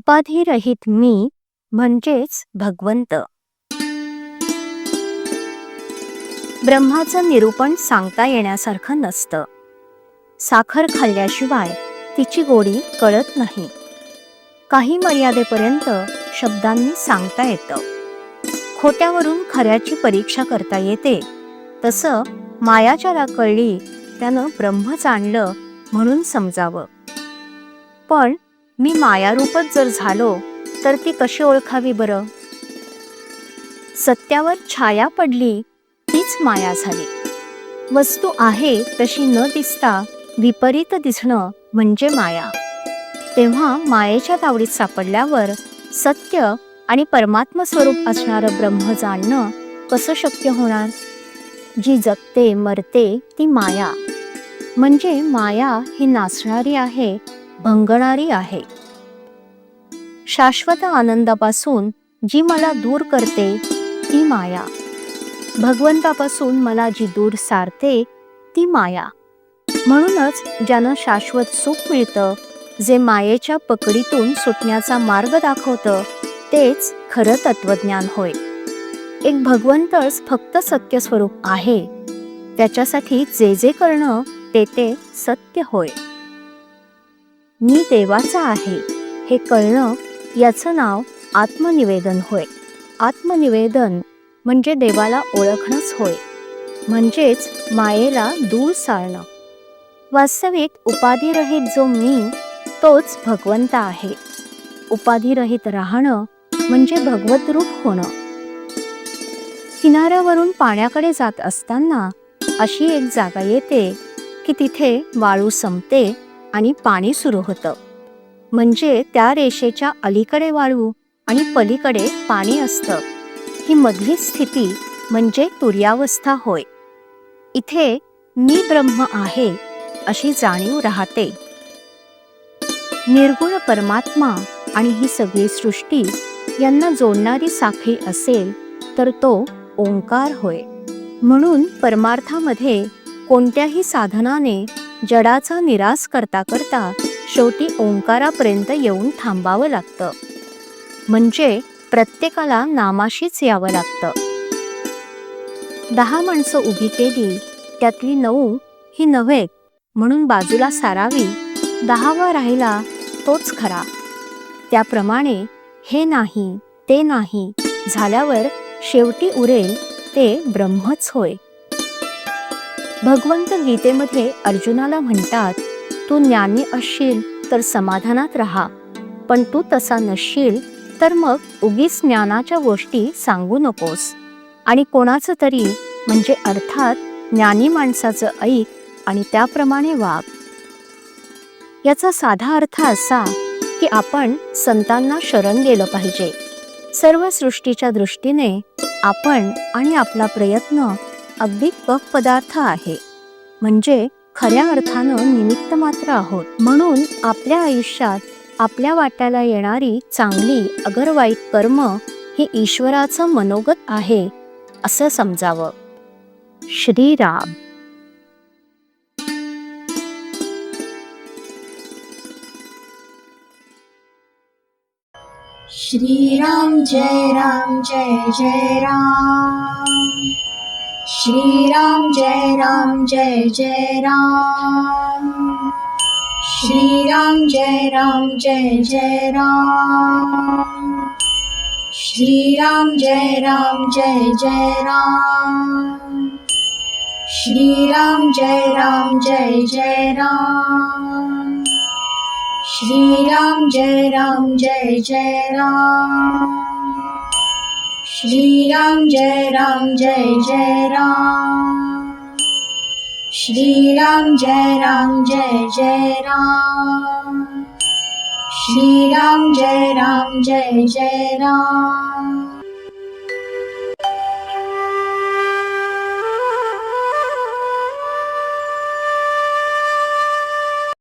उपाधिरहित मी म्हणजेच भगवंत. ब्रह्माचं निरूपण सांगता येण्यासारखं नसतं. साखर खाल्ल्याशिवाय तिची गोडी कळत नाही. काही मर्यादेपर्यंत शब्दांनी सांगता येतं. खोट्यावरून खऱ्याची परीक्षा करता येते. तसं माया ज्याला कळली त्यानं ब्रह्म जाणलं म्हणून समजावं. पण मी मायारूपच जर झालो तर ती कशी ओळखावी बरं? सत्यावर छाया पडली तीच माया झाली. वस्तू आहे तशी न दिसता विपरीत दिसणं म्हणजे माया. तेव्हा मायेच्या तावडीत सापडल्यावर सत्य आणि परमात्म स्वरूप असणारं ब्रह्म जाणणं कसं शक्य होणार? जी जगते मरते ती माया. म्हणजे माया ही नाचणारी आहे, भंगणारी आहे. शाश्वत आनंदापासून जी मला दूर करते ती माया. भगवंतापासून मला जी दूर सारते ती माया. म्हणूनच ज्यानं शाश्वत सुख मिळतं, जे मायेच्या पकडीतून सुटण्याचा मार्ग दाखवतं, तेच खरं तत्वज्ञान होय. एक भगवंतच फक्त सत्य स्वरूप आहे. त्याच्यासाठी जे जे करणं ते सत्य होय. मी देवाचा आहे हे कळणं याचं नाव आत्मनिवेदन होय. आत्मनिवेदन म्हणजे देवाला ओळखणंच होय. म्हणजेच मायेला दूर सारणं. वास्तविक उपाधिरहित जो मी तोच भगवंत आहे. उपाधिरहित राहणं म्हणजे भगवत रूप होणं. किनाऱ्यावरून पाण्याकडे जात असताना अशी एक जागा येते की तिथे वाळू संपते आणि पाणी सुरू होतं. म्हणजे त्या रेषेच्या अलीकडे वाळू आणि पलीकडे पाणी असतं. ही मधली स्थिती म्हणजे तुर्यावस्था होय. इथे मी ब्रह्म आहे अशी जाणीव राहते. निर्गुण परमात्मा आणि ही सगळी सृष्टी यांना जोडणारी साखळी असेल तर तो ओंकार होय. म्हणून परमार्थामध्ये कोणत्याही साधनाने जडाचा निराश करता करता शेवटी ओंकारापर्यंत येऊन थांबावं लागतं. म्हणजे प्रत्येकाला नामाशीच यावं लागतं. 10 माणसं उभी केली त्यातली 9 ही नव्हे म्हणून बाजूला सारावी. 10वा राहिला तोच खरा. त्याप्रमाणे हे नाही ते नाही झाल्यावर शेवटी उरेल ते ब्रह्मच होय. भगवंत गीतेमध्ये अर्जुनाला म्हणतात, तू ज्ञानी असशील तर समाधानात राहा, पण तू तसा नसशील तर मग उगीच ज्ञानाच्या गोष्टी सांगू नकोस आणि कोणाचं तरी म्हणजे अर्थात ज्ञानी माणसाचं ऐक आणि त्याप्रमाणे वाग. याचा साधा अर्थ असा की आपण संतांना शरण गेलं पाहिजे. सर्व सृष्टीच्या दृष्टीने आपण आणि आपला प्रयत्न अगदी कप पदार्थ आहे. म्हणजे खऱ्या अर्थानं निमित्त मात्र आहोत. म्हणून आपल्या आयुष्यात आपल्या वाट्याला येणारी चांगली अगर वाईट कर्म हे ईश्वराचं मनोगत आहे असं समजावं. श्रीराम. श्रीराम जय राम जय जय राम. श्रीराम जय राम जय जय राम. श्रीराम जय राम जय जय राम. श्रीराम जय राम जय जय राम. श्रीराम जय राम जय जय राम. श्रीराम जय राम जय जय राम. श्रीराम जय राम जय जय राम. श्रीराम जय राम जय जय राम. श्रीराम जय राम जय जय राम.